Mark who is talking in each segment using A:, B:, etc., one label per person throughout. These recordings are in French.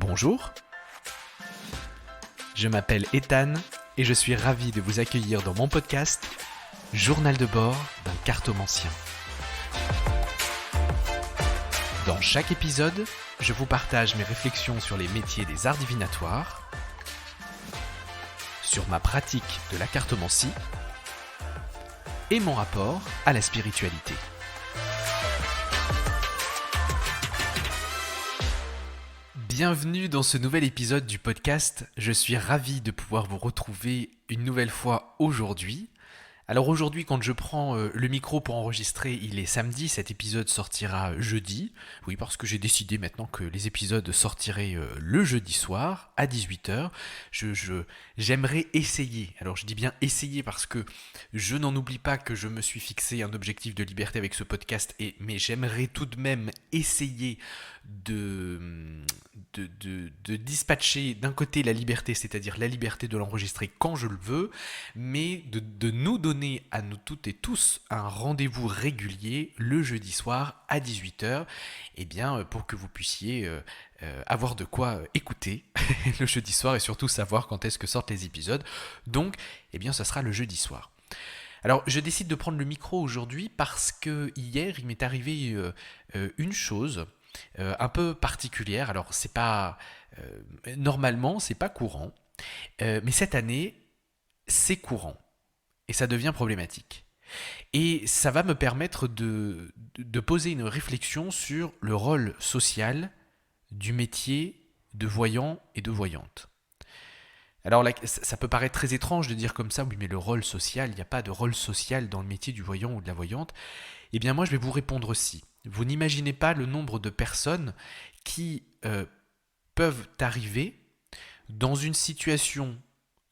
A: Bonjour, je m'appelle Ethan et je suis ravi de vous accueillir dans mon podcast Journal de bord d'un cartomancien. Dans chaque épisode, je vous partage mes réflexions sur les métiers des arts divinatoires, sur ma pratique de la cartomancie et mon rapport à la spiritualité. Bienvenue dans ce nouvel épisode du podcast. Je suis ravi de pouvoir vous retrouver une nouvelle fois aujourd'hui. Alors aujourd'hui, quand je prends le micro pour enregistrer, il est samedi, cet épisode sortira jeudi. Oui, parce que j'ai décidé maintenant que les épisodes sortiraient le jeudi soir à 18h. J'aimerais essayer, alors je dis bien essayer parce que je n'en oublie pas que je me suis fixé un objectif de liberté avec ce podcast, mais j'aimerais tout de même essayer de dispatcher d'un côté la liberté, c'est-à-dire la liberté de l'enregistrer quand je le veux, mais de nous donner à nous toutes et tous un rendez-vous régulier le jeudi soir à 18h, pour que vous puissiez avoir de quoi écouter le jeudi soir et surtout savoir quand est-ce que sortent les épisodes. Donc, ça sera le jeudi soir. Alors, je décide de prendre le micro aujourd'hui parce que hier, il m'est arrivé une chose un peu particulière. Alors, c'est pas normalement, c'est pas courant, mais cette année, c'est courant. Et ça devient problématique. Et ça va me permettre de poser une réflexion sur le rôle social du métier de voyant et de voyante. Alors là, ça peut paraître très étrange de dire comme ça, oui mais le rôle social, il n'y a pas de rôle social dans le métier du voyant ou de la voyante. Eh bien moi je vais vous répondre aussi. Vous n'imaginez pas le nombre de personnes qui peuvent arriver dans une situation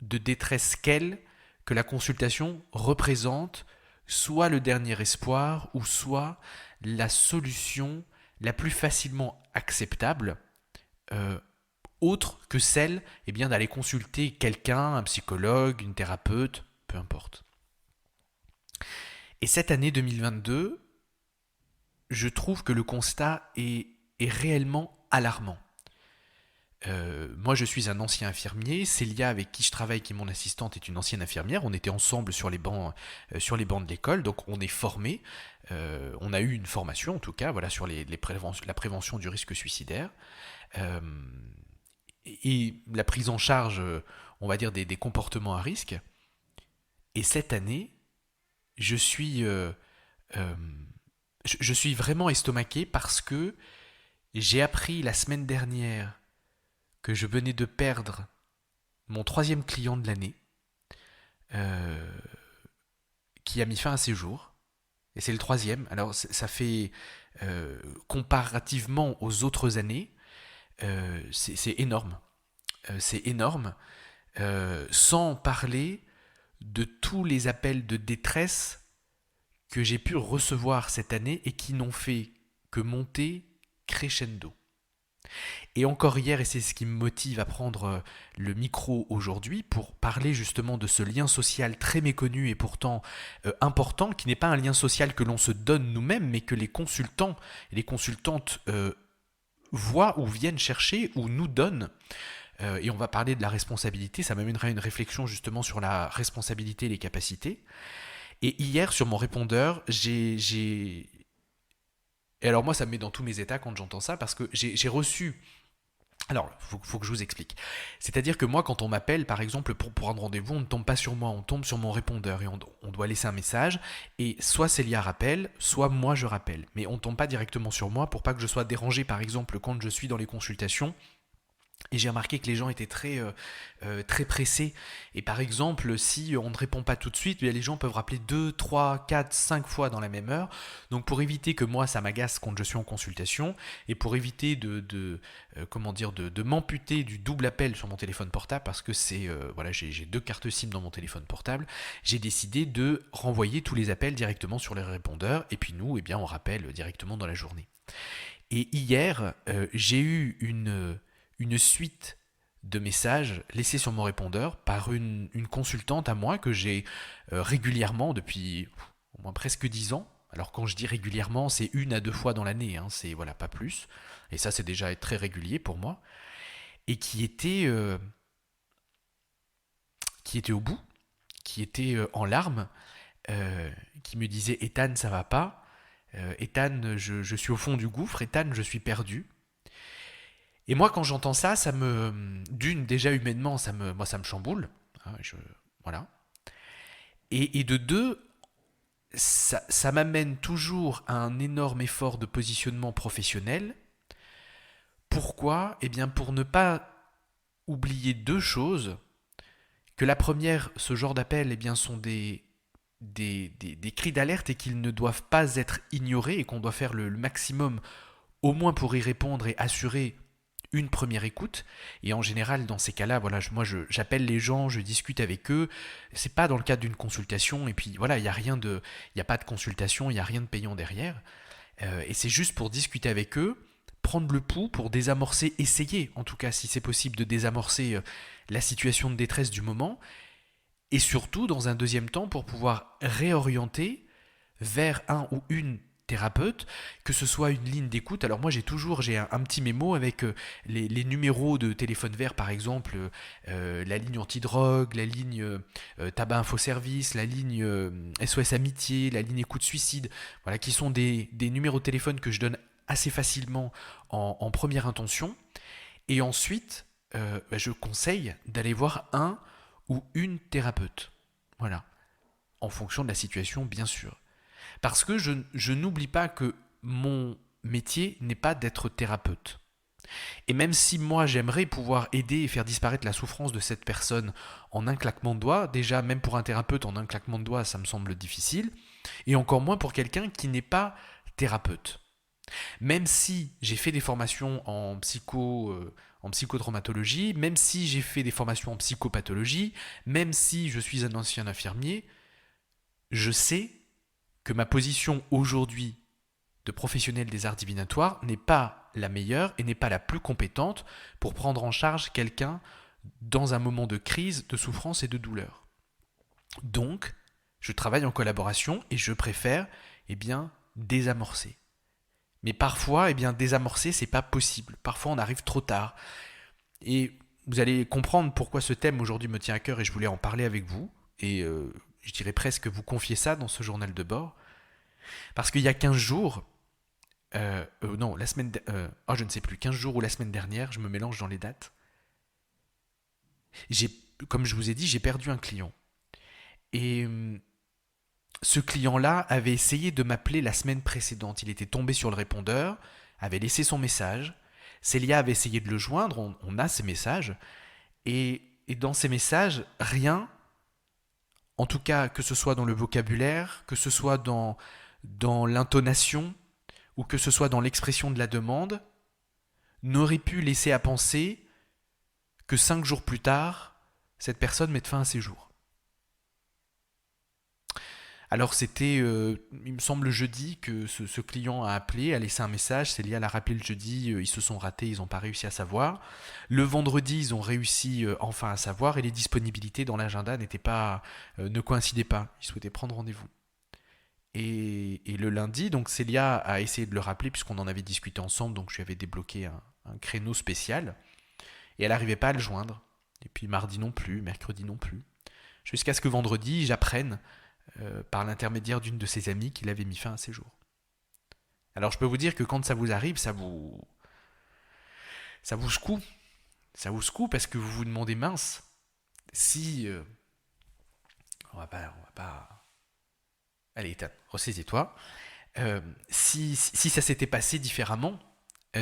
A: de détresse que la consultation représente soit le dernier espoir ou soit la solution la plus facilement acceptable, autre que celle d'aller consulter quelqu'un, un psychologue, une thérapeute, peu importe. Et cette année 2022, je trouve que le constat est réellement alarmant. Moi je suis un ancien infirmier, Célia avec qui je travaille, qui est mon assistante, est une ancienne infirmière, on était ensemble sur les bancs de l'école, donc on est formés, on a eu une formation en tout cas sur la prévention du risque suicidaire, et la prise en charge, on va dire, des comportements à risque. Et cette année, je suis vraiment estomaqué parce que j'ai appris la semaine dernière que je venais de perdre mon 3e client de l'année, qui a mis fin à ses jours. Et c'est le 3e. Alors ça fait, comparativement aux autres années, c'est énorme. C'est énorme. Sans parler de tous les appels de détresse que j'ai pu recevoir cette année et qui n'ont fait que monter crescendo. Et encore hier, et c'est ce qui me motive à prendre le micro aujourd'hui, pour parler justement de ce lien social très méconnu et pourtant important, qui n'est pas un lien social que l'on se donne nous-mêmes, mais que les consultants et les consultantes voient ou viennent chercher ou nous donnent. Et on va parler de la responsabilité, ça m'amènera à une réflexion justement sur la responsabilité et les capacités. Et hier, sur mon répondeur, et alors moi, ça me met dans tous mes états quand j'entends ça, parce que j'ai reçu... Alors, faut que je vous explique. C'est-à-dire que moi, quand on m'appelle, par exemple, pour prendre rendez-vous, on ne tombe pas sur moi, on tombe sur mon répondeur et on doit laisser un message. Et soit Célia rappelle, soit moi je rappelle. Mais on ne tombe pas directement sur moi pour pas que je sois dérangé, par exemple, quand je suis dans les consultations. Et j'ai remarqué que les gens étaient très pressés. Et par exemple, si on ne répond pas tout de suite, les gens peuvent rappeler 2, 3, 4, 5 fois dans la même heure. Donc pour éviter que moi, ça m'agace quand je suis en consultation, et pour éviter de m'amputer du double appel sur mon téléphone portable, parce que j'ai 2 cartes SIM dans mon téléphone portable, j'ai décidé de renvoyer tous les appels directement sur les répondeurs. Et puis nous, on rappelle directement dans la journée. Et hier, j'ai eu une suite de messages laissés sur mon répondeur par une consultante à moi que j'ai régulièrement depuis au moins presque 10 ans. Alors quand je dis régulièrement, c'est 1 à 2 fois dans l'année, c'est pas plus. Et ça, c'est déjà très régulier pour moi. et qui était au bout, qui était en larmes, qui me disait Ethan, ça va pas. Ethan, je suis au fond du gouffre. Ethan, je suis perdu. Et moi, quand j'entends ça, d'une, déjà humainement, moi, ça me chamboule. Hein, voilà. Et de deux, ça m'amène toujours à un énorme effort de positionnement professionnel. Pourquoi? Eh bien, pour ne pas oublier deux choses. Que la première, ce genre d'appels, eh bien, sont des cris d'alerte et qu'ils ne doivent pas être ignorés et qu'on doit faire le maximum au moins pour y répondre et assurer une première écoute. Et en général, dans ces cas-là, voilà, j'appelle les gens, je discute avec eux. C'est pas dans le cadre d'une consultation. Et puis voilà, il y a pas de consultation, il y a rien de payant derrière. Et c'est juste pour discuter avec eux, prendre le pouls pour désamorcer, essayer, en tout cas, si c'est possible, de désamorcer la situation de détresse du moment. Et surtout, dans un deuxième temps, pour pouvoir réorienter vers un ou une thérapeute, que ce soit une ligne d'écoute. Alors moi j'ai un petit mémo avec les numéros de téléphone vert par exemple, la ligne antidrogue, la ligne tabac info service, la ligne SOS amitié, la ligne écoute suicide, voilà, qui sont des numéros de téléphone que je donne assez facilement en première intention. Et ensuite, je conseille d'aller voir un ou une thérapeute. Voilà, en fonction de la situation bien sûr. Parce que je n'oublie pas que mon métier n'est pas d'être thérapeute. Et même si moi j'aimerais pouvoir aider et faire disparaître la souffrance de cette personne en un claquement de doigts, déjà même pour un thérapeute en un claquement de doigts ça me semble difficile, et encore moins pour quelqu'un qui n'est pas thérapeute. Même si j'ai fait des formations en psychotraumatologie, même si j'ai fait des formations en psychopathologie, même si je suis un ancien infirmier, je sais que ma position aujourd'hui de professionnel des arts divinatoires n'est pas la meilleure et n'est pas la plus compétente pour prendre en charge quelqu'un dans un moment de crise, de souffrance et de douleur. Donc, je travaille en collaboration et je préfère désamorcer. Mais parfois, désamorcer, c'est pas possible. Parfois, on arrive trop tard. Et vous allez comprendre pourquoi ce thème aujourd'hui me tient à cœur et je voulais en parler avec vous. Et je dirais presque vous confier ça dans ce journal de bord. Parce qu'il y a 15 jours, non, je ne sais plus, 15 jours ou la semaine dernière, je me mélange dans les dates. J'ai, comme je vous ai dit, j'ai perdu un client. Et ce client-là avait essayé de m'appeler la semaine précédente. Il était tombé sur le répondeur, avait laissé son message. Célia avait essayé de le joindre, on a ces messages. Et dans ces messages, rien, en tout cas que ce soit dans le vocabulaire, que ce soit dans l'intonation, ou que ce soit dans l'expression de la demande, n'aurait pu laisser à penser que 5 jours plus tard, cette personne mette fin à ses jours. Alors c'était, il me semble, jeudi que ce client a appelé, a laissé un message, Célia l'a rappelé le jeudi, ils se sont ratés, ils n'ont pas réussi à savoir. Le vendredi, ils ont réussi enfin à savoir et les disponibilités dans l'agenda ne coïncidaient pas, ils souhaitaient prendre rendez-vous. Et le lundi, donc Célia a essayé de le rappeler puisqu'on en avait discuté ensemble, donc je lui avais débloqué un créneau spécial. Et elle n'arrivait pas à le joindre. Et puis mardi non plus, mercredi non plus. Jusqu'à ce que vendredi, j'apprenne, par l'intermédiaire d'une de ses amies, qu'il avait mis fin à ses jours. Alors je peux vous dire que quand ça vous arrive, ça vous secoue. Ça vous secoue parce que vous vous demandez, mince, si... on va pas... Allez, Ethan, ressaisis-toi. Si ça s'était passé différemment,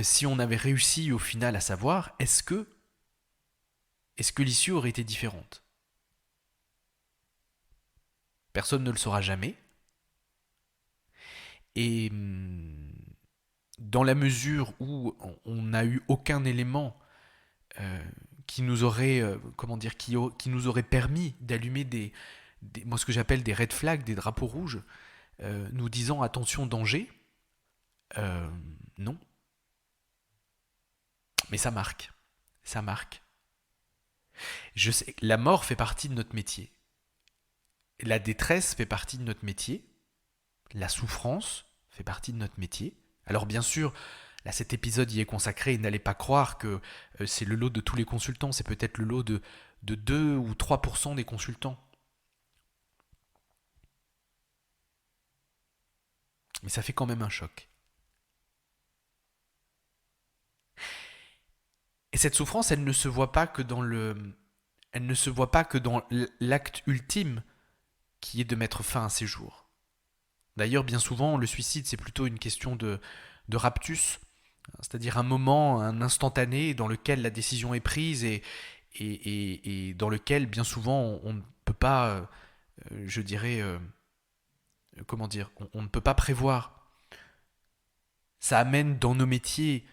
A: si on avait réussi au final à savoir, est-ce que l'issue aurait été différente? Personne ne le saura jamais. Et dans la mesure où on n'a eu aucun élément qui nous aurait, qui nous aurait permis d'allumer moi ce que j'appelle des red flags, des drapeaux rouges, nous disant attention danger, non. Mais ça marque, ça marque. Je sais, la mort fait partie de notre métier. La détresse fait partie de notre métier. La souffrance fait partie de notre métier. Alors bien sûr, Là, cet épisode y est consacré, et n'allez pas croire que c'est le lot de tous les consultants, c'est peut-être le lot de 2 ou 3% des consultants. Mais ça fait quand même un choc. Et cette souffrance, elle ne se voit pas que dans elle ne se voit pas que dans l'acte ultime qui est de mettre fin à ses jours. D'ailleurs, bien souvent, le suicide, c'est plutôt une question de raptus, c'est-à-dire un moment, un instantané dans lequel la décision est prise et dans lequel, bien souvent, on ne peut pas, je dirais, comment dire, on ne peut pas prévoir. Ça amène dans nos métiers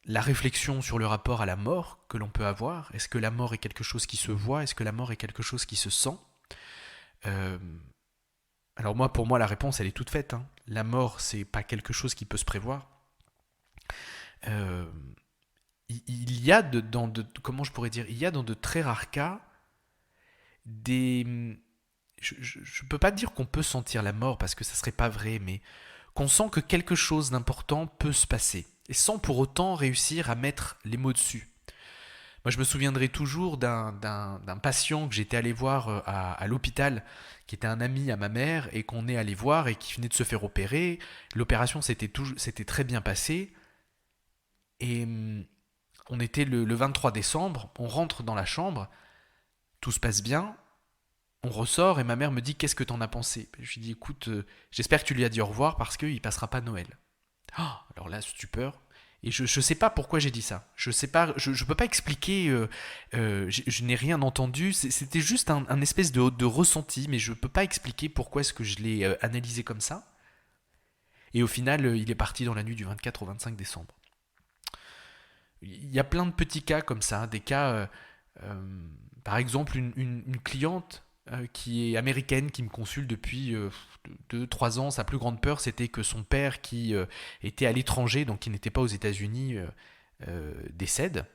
A: la réflexion sur le rapport à la mort que l'on peut avoir. Est-ce que la mort est quelque chose qui se voit? Est-ce que la mort est quelque chose qui se sent? Euh, alors moi, pour moi, la réponse, elle est toute faite, hein. La mort, c'est pas quelque chose qui peut se prévoir. Euh, il y a comment je pourrais dire, il y a dans de très rares cas des, je peux pas dire qu'on peut sentir la mort parce que ça serait pas vrai, mais qu'on sent que quelque chose d'important peut se passer et sans pour autant réussir à mettre les mots dessus. Moi, je me souviendrai toujours d'un patient que j'étais allé voir à l'hôpital, qui était un ami à ma mère, et qu'on est allé voir et qui venait de se faire opérer. L'opération s'était très bien passée. Et on était le 23 décembre, on rentre dans la chambre, tout se passe bien, on ressort et ma mère me dit qu'est-ce que t'en as pensé. Je lui dis écoute, j'espère que tu lui as dit au revoir parce qu'il passera pas Noël. Oh, alors là, stupeur. Et je ne sais pas pourquoi j'ai dit ça. Je sais pas, je peux pas expliquer. Je n'ai rien entendu. C'était juste un espèce de ressenti, mais je peux pas expliquer pourquoi est-ce que je l'ai analysé comme ça. Et au final, il est parti dans la nuit du 24 au 25 décembre. Il y a plein de petits cas comme ça, des cas, euh, par exemple, une cliente qui est américaine, qui me consulte depuis 2-3 ans. Sa plus grande peur, c'était que son père, qui était à l'étranger, donc qui n'était pas aux États-Unis, décède.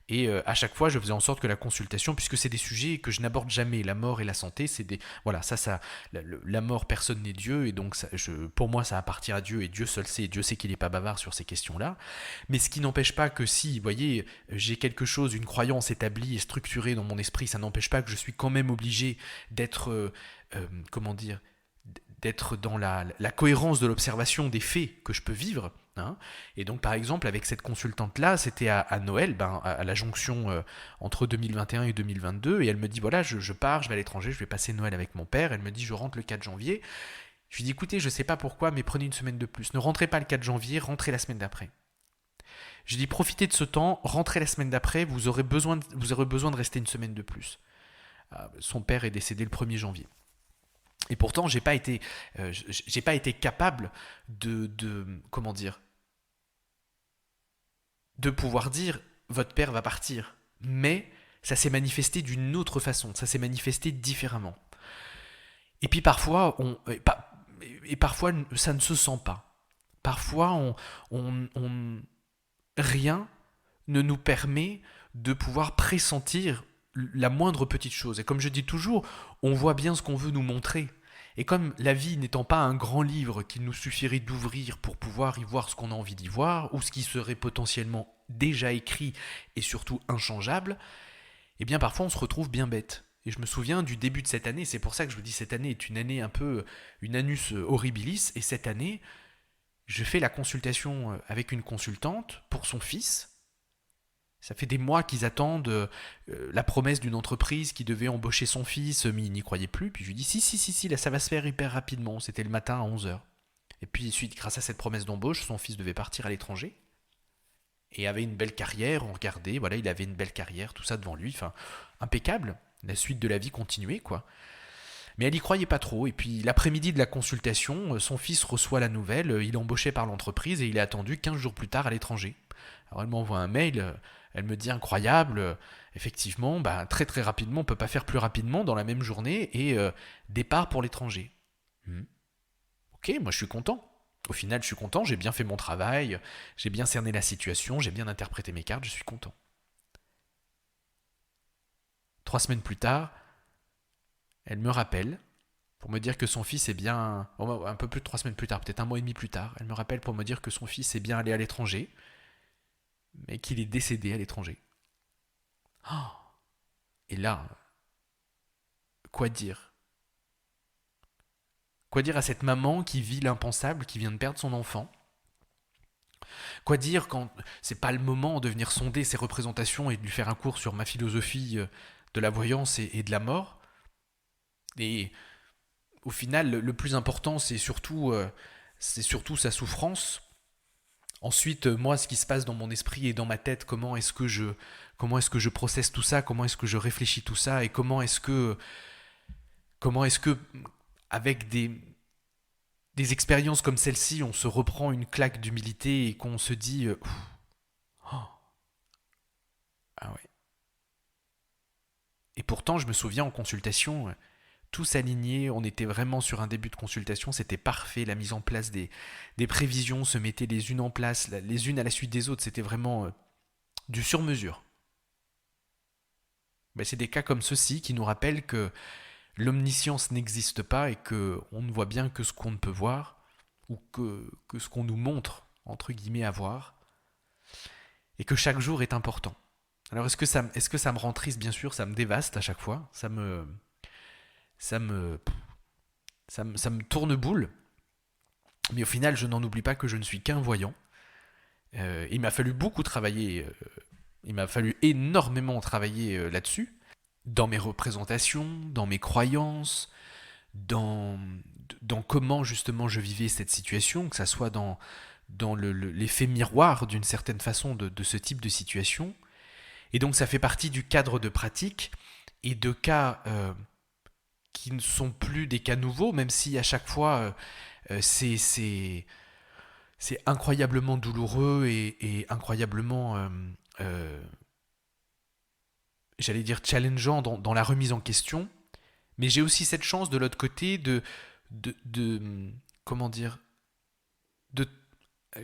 A: Et à chaque fois, je faisais en sorte que la consultation, puisque c'est des sujets que je n'aborde jamais, la mort et la santé, c'est des, voilà, la mort, personne n'est Dieu, et donc pour moi, ça appartient à Dieu, et Dieu seul sait, et Dieu sait qu'il n'est pas bavard sur ces questions-là. Mais ce qui n'empêche pas que si, vous voyez, j'ai quelque chose, une croyance établie et structurée dans mon esprit, ça n'empêche pas que je suis quand même obligé d'être, comment dire, d'être dans la cohérence de l'observation des faits que je peux vivre. Hein. Et donc, par exemple, avec cette consultante-là, c'était à Noël, à la jonction entre 2021 et 2022, et elle me dit, voilà, je pars, je vais à l'étranger, je vais passer Noël avec mon père. Elle me dit, je rentre le 4 janvier. Je lui dis, écoutez, je ne sais pas pourquoi, mais prenez une semaine de plus. Ne rentrez pas le 4 janvier, rentrez la semaine d'après. Je lui dis, profitez de ce temps, rentrez la semaine d'après, vous aurez besoin de rester une semaine de plus. Son père est décédé le 1er janvier. Et pourtant, j'ai pas été capable comment dire, de pouvoir dire votre père va partir. Mais ça s'est manifesté d'une autre façon, ça s'est manifesté différemment. Et puis parfois, parfois ça ne se sent pas. Parfois, rien ne nous permet de pouvoir pressentir la moindre petite chose. Et comme je dis toujours, on voit bien ce qu'on veut nous montrer. Et comme la vie n'étant pas un grand livre qu'il nous suffirait d'ouvrir pour pouvoir y voir ce qu'on a envie d'y voir, ou ce qui serait potentiellement déjà écrit et surtout inchangeable, eh bien parfois on se retrouve bien bête. Et je me souviens du début de cette année, c'est pour ça que je vous dis cette année est une année un peu, une annus horribilis, et cette année, je fais la consultation avec une consultante pour son fils. Ça fait des mois qu'ils attendent la promesse d'une entreprise qui devait embaucher son fils, mais ils n'y croyaient plus. Puis je lui dis si, là ça va se faire hyper rapidement. C'était le matin à 11h. Et puis ensuite, grâce à cette promesse d'embauche, son fils devait partir à l'étranger. Et avait une belle carrière, on regardait, voilà, il avait une belle carrière, tout ça devant lui, enfin, impeccable. La suite de la vie continuait, quoi. Mais elle y croyait pas trop. Et puis l'après-midi de la consultation, son fils reçoit la nouvelle, il est embauché par l'entreprise et il est attendu 15 jours plus tard à l'étranger. Alors elle m'envoie un mail, elle me dit incroyable, effectivement, très très rapidement, on peut pas faire plus rapidement dans la même journée et départ pour l'étranger. Ok, moi je suis content. Au final, je suis content, j'ai bien fait mon travail, j'ai bien cerné la situation, j'ai bien interprété mes cartes, je suis content. 3 semaines plus tard, elle me rappelle pour me dire que son fils est bien, un peu plus de 3 semaines plus tard, peut-être un mois et demi plus tard, elle me rappelle pour me dire que son fils est bien allé à l'étranger, mais qu'il est décédé à l'étranger. Oh, et là, quoi dire? Quoi dire à cette maman qui vit l'impensable, qui vient de perdre son enfant? Quoi dire quand c'est pas le moment de venir sonder ses représentations et de lui faire un cours sur ma philosophie de la voyance et de la mort? Et au final, le plus important, c'est surtout sa souffrance. Ensuite, moi, ce qui se passe dans mon esprit et dans ma tête, comment est-ce que je processe tout ça, comment est-ce que je réfléchis tout ça, et comment est-ce que, avec des expériences comme celle-ci, on se reprend une claque d'humilité et qu'on se dit, oh, ah ouais. Et pourtant, je me souviens en consultation, tous alignés, on était vraiment sur un début de consultation, c'était parfait, la mise en place des prévisions se mettait les unes en place, les unes à la suite des autres, c'était vraiment du sur-mesure. Ben, c'est des cas comme ceux-ci qui nous rappellent que l'omniscience n'existe pas et que on ne voit bien que ce qu'on ne peut voir ou que ce qu'on nous montre, entre guillemets, à voir, et que chaque jour est important. Alors est-ce que ça me rend triste? Bien sûr, ça me dévaste à chaque fois, ça me, ça me tourne boule, mais au final, je n'en oublie pas que je ne suis qu'un voyant. Il m'a fallu beaucoup travailler, il m'a fallu énormément travailler là-dessus, dans mes représentations, dans mes croyances, dans, dans comment justement je vivais cette situation, que ça soit dans l'effet miroir d'une certaine façon de ce type de situation. Et donc ça fait partie du cadre de pratique et de cas qui ne sont plus des cas nouveaux, même si à chaque fois c'est incroyablement douloureux et incroyablement, euh, j'allais dire, challengeant dans la remise en question. Mais j'ai aussi cette chance de l'autre côté de comment dire, de,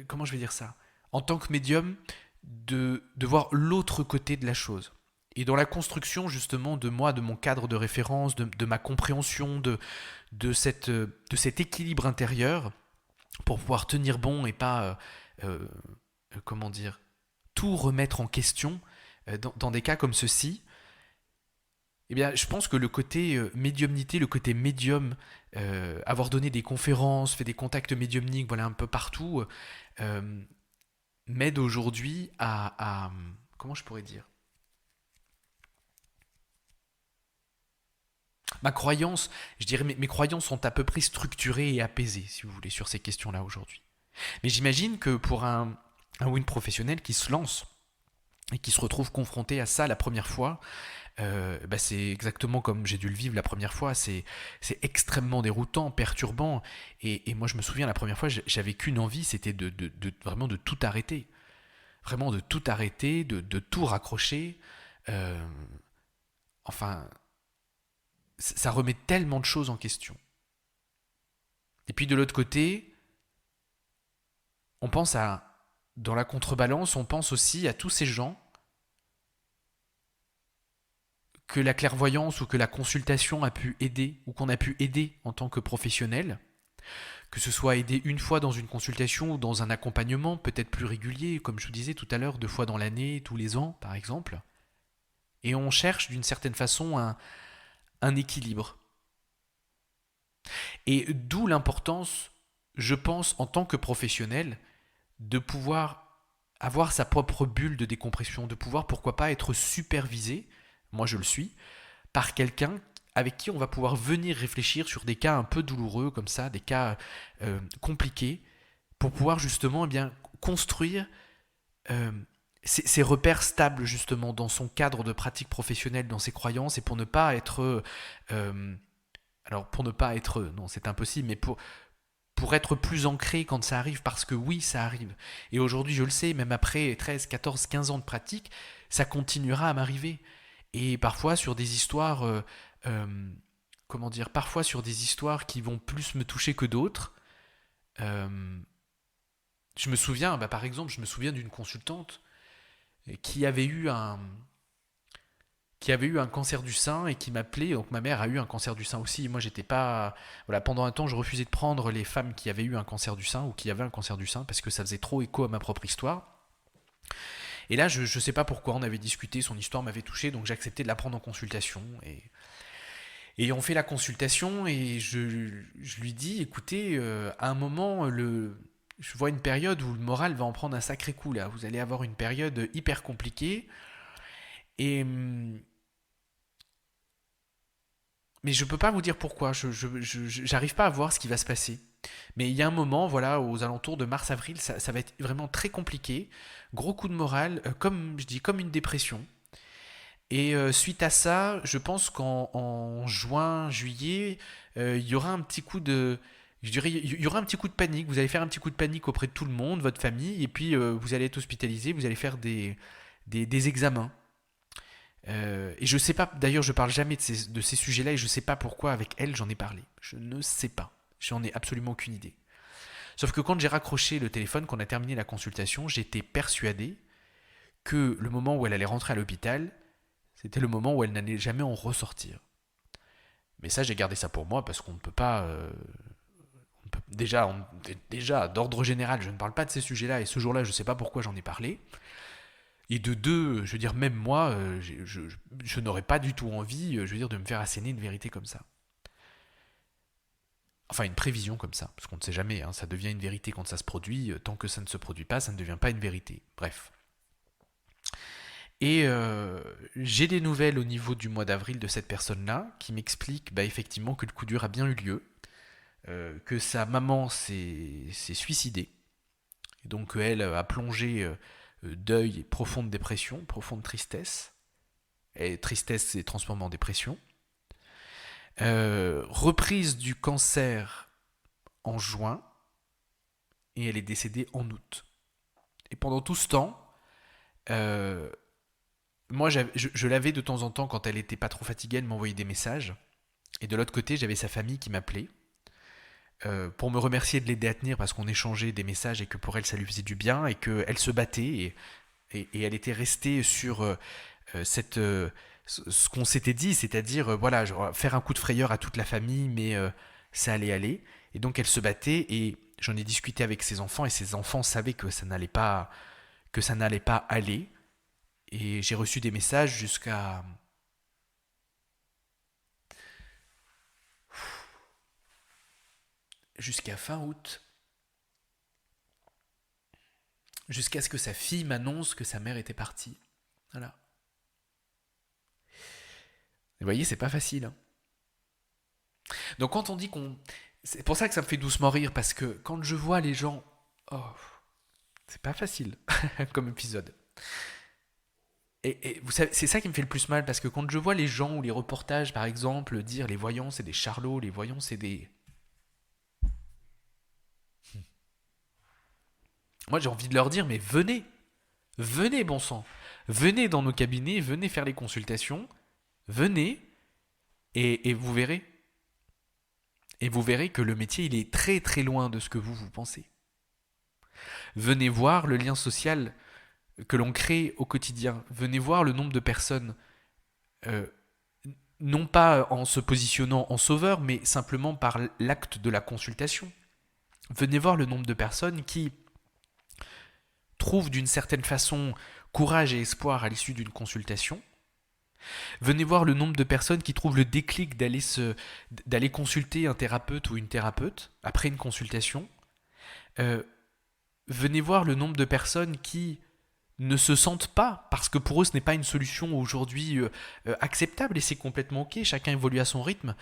A: comment je vais dire ça, en tant que médium, de voir l'autre côté de la chose. Et dans la construction justement de moi, de mon cadre de référence, de ma compréhension, de cet équilibre intérieur, pour pouvoir tenir bon et pas, comment dire, tout remettre en question dans des cas comme ceci, eh bien, je pense que le côté médiumnité, le côté médium, avoir donné des conférences, fait des contacts médiumniques, voilà, un peu partout, euh, m'aide aujourd'hui comment je pourrais dire, ma croyance, je dirais mes croyances sont à peu près structurées et apaisées, si vous voulez, sur ces questions-là aujourd'hui. Mais j'imagine que pour un ou une professionnelle qui se lance et qui se retrouve confronté à ça la première fois, bah c'est exactement comme j'ai dû le vivre la première fois. C'est extrêmement déroutant, perturbant. Et moi, je me souviens la première fois, j'avais qu'une envie, c'était vraiment de tout arrêter. Vraiment de tout arrêter, de tout raccrocher. Euh, enfin, ça remet tellement de choses en question. Et puis de l'autre côté, on pense dans la contrebalance, on pense aussi à tous ces gens que la clairvoyance ou que la consultation a pu aider ou qu'on a pu aider en tant que professionnel, que ce soit aider une fois dans une consultation ou dans un accompagnement peut-être plus régulier, comme je vous disais tout à l'heure, 2 fois dans l'année, tous les ans par exemple. Et on cherche d'une certaine façon un équilibre. Et d'où l'importance, je pense, en tant que professionnel, de pouvoir avoir sa propre bulle de décompression, de pouvoir, pourquoi pas, être supervisé, moi je le suis, par quelqu'un avec qui on va pouvoir venir réfléchir sur des cas un peu douloureux comme ça, des cas compliqués, pour pouvoir justement eh bien, construire euh, ces repères stables justement dans son cadre de pratique professionnelle, dans ses croyances, et pour ne pas être... alors pour ne pas être... Non, c'est impossible, mais pour être plus ancré quand ça arrive, parce que oui, ça arrive. Et aujourd'hui, je le sais, même après 13, 14, 15 ans de pratique, ça continuera à m'arriver. Et parfois sur des histoires, euh, comment dire, parfois sur des histoires qui vont plus me toucher que d'autres. Euh, je me souviens, bah, par exemple, je me souviens d'une consultante qui avait eu qui avait eu un cancer du sein et qui m'appelait. Donc ma mère a eu un cancer du sein aussi. Moi, j'étais pas. Voilà, pendant un temps, je refusais de prendre les femmes qui avaient eu un cancer du sein ou qui avaient un cancer du sein parce que ça faisait trop écho à ma propre histoire. Et là, je ne sais pas pourquoi, on avait discuté, son histoire m'avait touché, donc j'ai accepté de la prendre en consultation. Et on fait la consultation et je lui dis, écoutez, à un moment, je vois une période où le moral va en prendre un sacré coup là. Vous allez avoir une période hyper compliquée. Et, mais je peux pas vous dire pourquoi. J'arrive pas à voir ce qui va se passer. Mais il y a un moment, voilà, aux alentours de mars-avril, ça va être vraiment très compliqué. Gros coup de morale, comme je dis, comme une dépression. Et suite à ça, je pense qu'en juin, juillet, il y aura un petit coup de, je dirais, il y aura un petit coup de panique. Vous allez faire un petit coup de panique auprès de tout le monde, votre famille, et puis vous allez être hospitalisé, vous allez faire des examens. Et je sais pas, d'ailleurs, je parle jamais de ces sujets-là et je sais pas pourquoi avec elle j'en ai parlé. Je ne sais pas. J'en ai absolument aucune idée. Sauf que quand j'ai raccroché le téléphone, qu'on a terminé la consultation, j'étais persuadé que le moment où elle allait rentrer à l'hôpital, c'était le moment où elle n'allait jamais en ressortir. Mais ça, j'ai gardé ça pour moi parce qu'on ne peut pas. Déjà, d'ordre général, je ne parle pas de ces sujets-là et ce jour-là, je ne sais pas pourquoi j'en ai parlé. Et de deux, je veux dire, même moi, je n'aurais pas du tout envie, je veux dire, de me faire asséner une vérité comme ça. Enfin, une prévision comme ça, parce qu'on ne sait jamais, hein, ça devient une vérité quand ça se produit, tant que ça ne se produit pas, ça ne devient pas une vérité. Bref. Et j'ai des nouvelles au niveau du mois d'avril de cette personne-là, qui m'explique effectivement que le coup dur a bien eu lieu, que sa maman s'est suicidée, et donc elle a plongé deuil et profonde dépression, profonde tristesse, et tristesse s'est transformée en dépression. Reprise du cancer en juin, et elle est décédée en août. Et pendant tout ce temps, euh, moi je l'avais de temps en temps quand elle était pas trop fatiguée, elle m'envoyait des messages. Et de l'autre côté, j'avais sa famille qui m'appelait pour me remercier de l'aider à tenir parce qu'on échangeait des messages et que pour elle ça lui faisait du bien et qu'elle se battait et elle était restée sur ce qu'on s'était dit, c'est-à-dire voilà, genre, faire un coup de frayeur à toute la famille, mais ça allait aller. Et donc elle se battait et j'en ai discuté avec ses enfants et ses enfants savaient que ça n'allait pas aller. Et j'ai reçu des messages jusqu'à fin août, jusqu'à ce que sa fille m'annonce que sa mère était partie. Voilà. Vous voyez, c'est pas facile, hein. Donc quand on dit qu'on... C'est pour ça que ça me fait doucement rire, parce que quand je vois les gens... Oh, c'est pas facile comme épisode. Et vous savez, c'est ça qui me fait le plus mal, parce que quand je vois les gens ou les reportages, par exemple, dire les voyants c'est des charlots, les voyants c'est des... Moi j'ai envie de leur dire, mais venez, venez bon sang, venez dans nos cabinets, venez faire les consultations, venez, et vous verrez. Et vous verrez que le métier, il est très très loin de ce que vous pensez. Venez voir le lien social que l'on crée au quotidien. Venez voir le nombre de personnes, euh, non pas en se positionnant en sauveur, mais simplement par l'acte de la consultation. Venez voir le nombre de personnes qui trouvent d'une certaine façon courage et espoir à l'issue d'une consultation. Venez voir le nombre de personnes qui trouvent le déclic d'aller consulter un thérapeute ou une thérapeute après une consultation. Euh, Venez voir le nombre de personnes qui ne se sentent pas, parce que pour eux ce n'est pas une solution aujourd'hui acceptable et c'est complètement ok, chacun évolue à son rythme.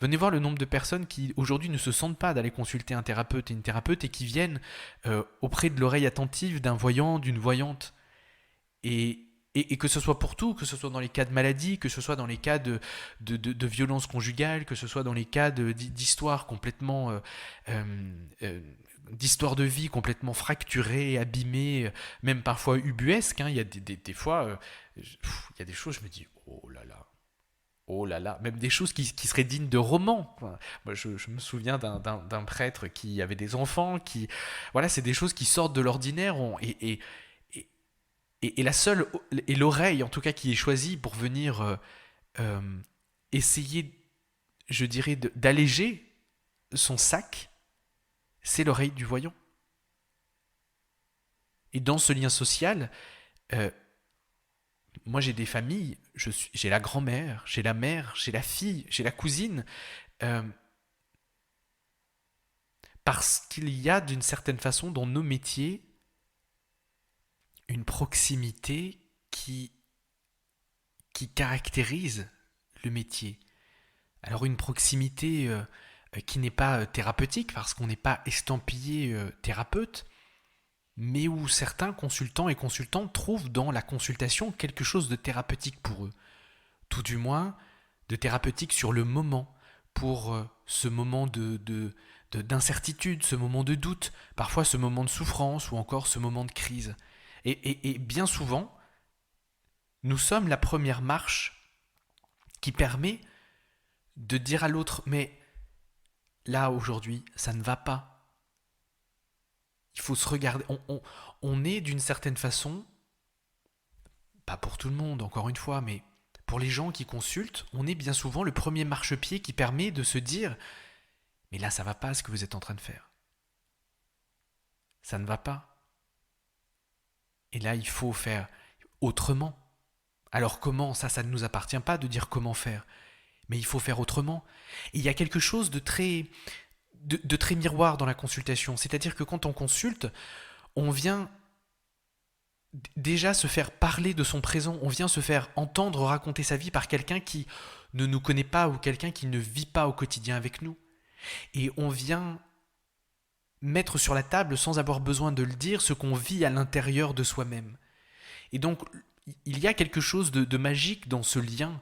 A: Venez voir le nombre de personnes qui aujourd'hui ne se sentent pas d'aller consulter un thérapeute et une thérapeute et qui viennent auprès de l'oreille attentive d'un voyant, d'une voyante. Et que ce soit pour tout, que ce soit dans les cas de maladie, que ce soit dans les cas de violence conjugale, que ce soit dans les cas d'histoires complètement euh, d'histoires de vie complètement fracturées, abîmées, même parfois ubuesques, hein. Il y a des fois, il y a des choses, je me dis, oh là là, même des choses qui seraient dignes de romans. Enfin, moi, je me souviens d'un prêtre qui avait des enfants, voilà, c'est des choses qui sortent de l'ordinaire, et Et la seule, et l'oreille en tout cas qui est choisie pour venir euh, essayer, je dirais, d'alléger son sac, c'est l'oreille du voyant. Et dans ce lien social, euh, moi j'ai des familles, j'ai la grand-mère, j'ai la mère, j'ai la fille, j'ai la cousine, euh, parce qu'il y a d'une certaine façon dans nos métiers une proximité qui caractérise le métier. Alors une proximité qui n'est pas thérapeutique parce qu'on n'est pas estampillé thérapeute, mais où certains consultants et consultantes trouvent dans la consultation quelque chose de thérapeutique pour eux. Tout du moins de thérapeutique sur le moment, pour ce moment d'incertitude, ce moment de doute, parfois ce moment de souffrance ou encore ce moment de crise. Et bien souvent, nous sommes la première marche qui permet de dire à l'autre, mais là aujourd'hui, ça ne va pas. Il faut se regarder. On est d'une certaine façon, pas pour tout le monde encore une fois, mais pour les gens qui consultent, on est bien souvent le premier marchepied qui permet de se dire, mais là ça va pas ce que vous êtes en train de faire. Ça ne va pas. Et là il faut faire autrement. Alors comment, ça ne nous appartient pas de dire comment faire, mais il faut faire autrement. Et il y a quelque chose de très miroir dans la consultation, c'est-à-dire que quand on consulte, on vient déjà se faire parler de son présent, on vient se faire entendre raconter sa vie par quelqu'un qui ne nous connaît pas ou quelqu'un qui ne vit pas au quotidien avec nous. Et on vient mettre sur la table, sans avoir besoin de le dire, ce qu'on vit à l'intérieur de soi-même. Et donc, il y a quelque chose de magique dans ce lien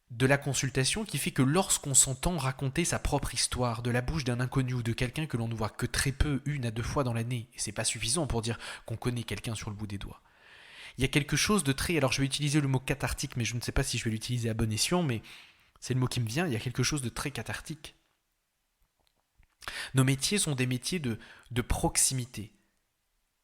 A: de la consultation qui fait que lorsqu'on s'entend raconter sa propre histoire de la bouche d'un inconnu ou de quelqu'un que l'on ne voit que très peu, 1 à 2 fois dans l'année, et c'est pas suffisant pour dire qu'on connaît quelqu'un sur le bout des doigts. Il y a quelque chose de très, alors je vais utiliser le mot cathartique, mais je ne sais pas si je vais l'utiliser à bon escient, mais c'est le mot qui me vient, il y a quelque chose de très cathartique. Nos métiers sont des métiers de proximité.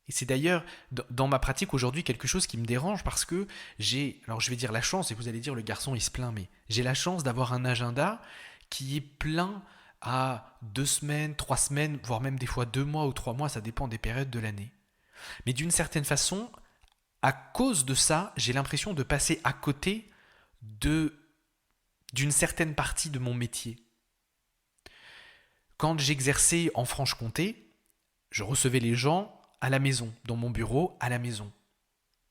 A: Et c'est d'ailleurs dans ma pratique aujourd'hui quelque chose qui me dérange parce que j'ai, alors je vais dire la chance, et vous allez dire le garçon il se plaint, mais j'ai la chance d'avoir un agenda qui est plein à 2 semaines, 3 semaines, voire même des fois 2 mois ou 3 mois, ça dépend des périodes de l'année. Mais d'une certaine façon, à cause de ça, j'ai l'impression de passer à côté de d'une certaine partie de mon métier. Quand j'exerçais en Franche-Comté, je recevais les gens à la maison, dans mon bureau, à la maison.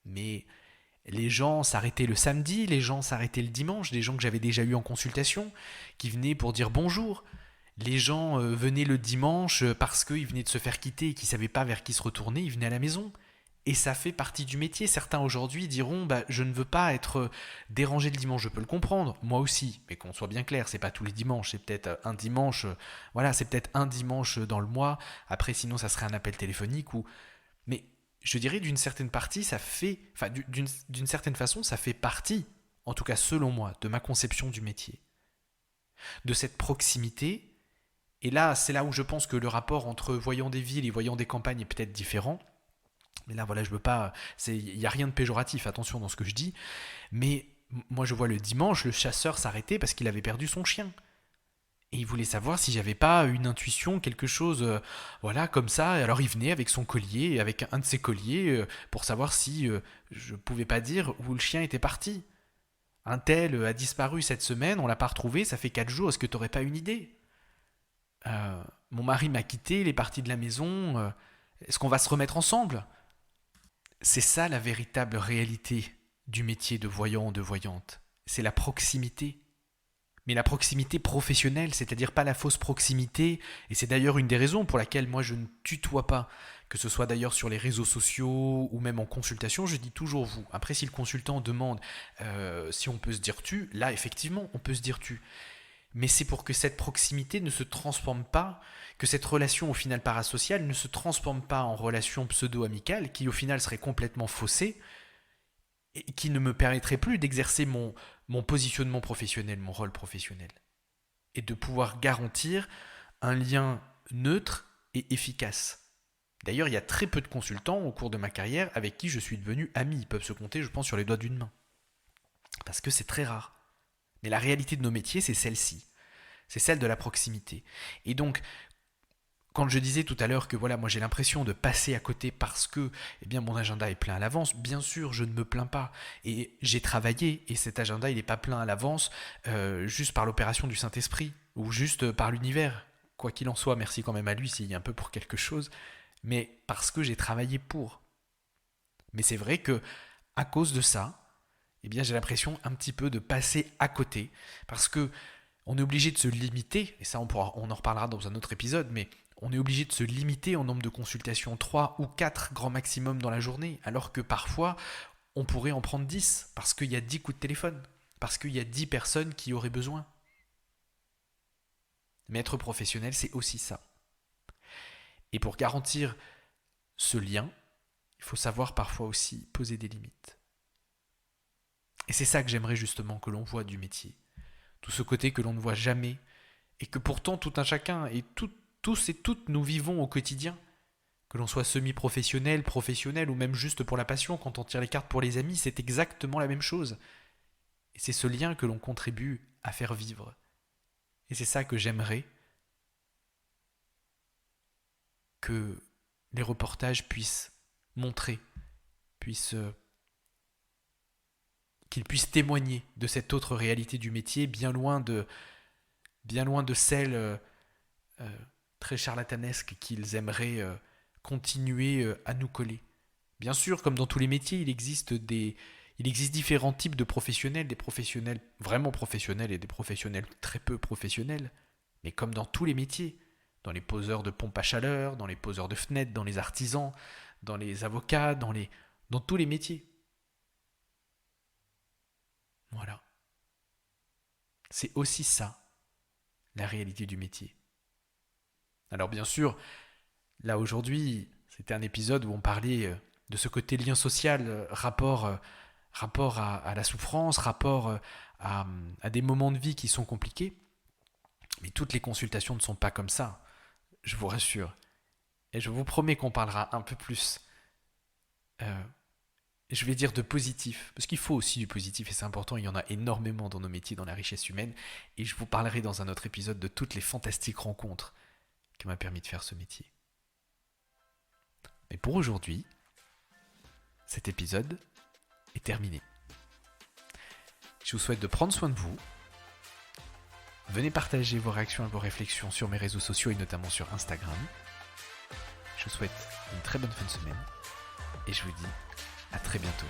A: Mais les gens s'arrêtaient le samedi, les gens s'arrêtaient le dimanche, des gens que j'avais déjà eu en consultation, qui venaient pour dire bonjour. Les gens venaient le dimanche parce qu'ils venaient de se faire quitter et qu'ils ne savaient pas vers qui se retourner, ils venaient à la maison. Et ça fait partie du métier. Certains aujourd'hui diront je ne veux pas être dérangé le dimanche. Je peux le comprendre, moi aussi. Mais qu'on soit bien clair, c'est pas tous les dimanches. C'est peut-être un dimanche. Voilà, c'est peut-être un dimanche dans le mois. Après, sinon, ça serait un appel téléphonique ou. Mais je dirais d'une certaine partie, ça fait. Enfin, d'une certaine façon, ça fait partie, en tout cas selon moi, de ma conception du métier. De cette proximité. Et là, c'est là où je pense que le rapport entre voyant des villes et voyant des campagnes est peut-être différent. Mais là, voilà, je veux pas. Il n'y a rien de péjoratif, attention dans ce que je dis. Mais moi, je vois le dimanche, le chasseur s'arrêter parce qu'il avait perdu son chien. Et il voulait savoir si j'avais pas une intuition, quelque chose, voilà, comme ça. Et alors il venait avec son collier, avec un de ses colliers, pour savoir si je pouvais pas dire où le chien était parti. Un tel a disparu cette semaine, on l'a pas retrouvé, ça fait 4 jours, est-ce que t'aurais pas une idée? Mon mari m'a quitté, il est parti de la maison, est-ce qu'on va se remettre ensemble? C'est ça la véritable réalité du métier de voyant ou de voyante. C'est la proximité. Mais la proximité professionnelle, c'est-à-dire pas la fausse proximité, et c'est d'ailleurs une des raisons pour laquelle moi je ne tutoie pas, que ce soit d'ailleurs sur les réseaux sociaux ou même en consultation, je dis toujours vous. Après si le consultant demande si on peut se dire tu, là effectivement on peut se dire tu. Mais c'est pour que cette proximité ne se transforme pas, que cette relation au final parasociale ne se transforme pas en relation pseudo-amicale qui au final serait complètement faussée et qui ne me permettrait plus d'exercer mon positionnement professionnel, mon rôle professionnel. Et de pouvoir garantir un lien neutre et efficace. D'ailleurs, il y a très peu de consultants au cours de ma carrière avec qui je suis devenu ami. Ils peuvent se compter, je pense, sur les doigts d'une main. Parce que c'est très rare. Mais la réalité de nos métiers, c'est celle-ci. C'est celle de la proximité. Et donc, quand je disais tout à l'heure que voilà, moi j'ai l'impression de passer à côté parce que eh bien, mon agenda est plein à l'avance, bien sûr, je ne me plains pas. Et j'ai travaillé, et cet agenda, il n'est pas plein à l'avance juste par l'opération du Saint-Esprit, ou juste par l'univers. Quoi qu'il en soit, merci quand même à lui s'il y a un peu pour quelque chose, mais parce que j'ai travaillé pour. Mais c'est vrai que à cause de ça, eh bien, j'ai l'impression un petit peu de passer à côté, parce que on est obligé de se limiter, et ça on en reparlera dans un autre épisode, mais on est obligé de se limiter en nombre de consultations, 3 ou 4 grand maximum dans la journée, alors que parfois on pourrait en prendre 10, parce qu'il y a 10 coups de téléphone, parce qu'il y a 10 personnes qui auraient besoin. Mais être professionnel, c'est aussi ça. Et pour garantir ce lien, il faut savoir parfois aussi poser des limites. Et c'est ça que j'aimerais justement que l'on voit du métier. Tout ce côté que l'on ne voit jamais, et que pourtant tout un chacun, et tous et toutes nous vivons au quotidien. Que l'on soit semi-professionnel, professionnel, ou même juste pour la passion, quand on tire les cartes pour les amis, c'est exactement la même chose. Et c'est ce lien que l'on contribue à faire vivre. Et c'est ça que j'aimerais que les reportages puissent montrer, qu'ils puissent témoigner de cette autre réalité du métier, bien loin de celle très charlatanesque qu'ils aimeraient continuer à nous coller. Bien sûr, comme dans tous les métiers, il existe différents types de professionnels, des professionnels vraiment professionnels et des professionnels très peu professionnels. Mais comme dans tous les métiers, dans les poseurs de pompes à chaleur, dans les poseurs de fenêtres, dans les artisans, dans les avocats, dans tous les métiers. Voilà. C'est aussi ça, la réalité du métier. Alors bien sûr, là aujourd'hui, c'était un épisode où on parlait de ce côté lien social, rapport à la souffrance, rapport à des moments de vie qui sont compliqués. Mais toutes les consultations ne sont pas comme ça, je vous rassure. Et je vous promets qu'on parlera un peu plus, je vais dire de positif, parce qu'il faut aussi du positif et c'est important, il y en a énormément dans nos métiers, dans la richesse humaine. Et je vous parlerai dans un autre épisode de toutes les fantastiques rencontres qui m'a permis de faire ce métier. Mais pour aujourd'hui, cet épisode est terminé. Je vous souhaite de prendre soin de vous. Venez partager vos réactions et vos réflexions sur mes réseaux sociaux et notamment sur Instagram. Je vous souhaite une très bonne fin de semaine et je vous dis à très bientôt.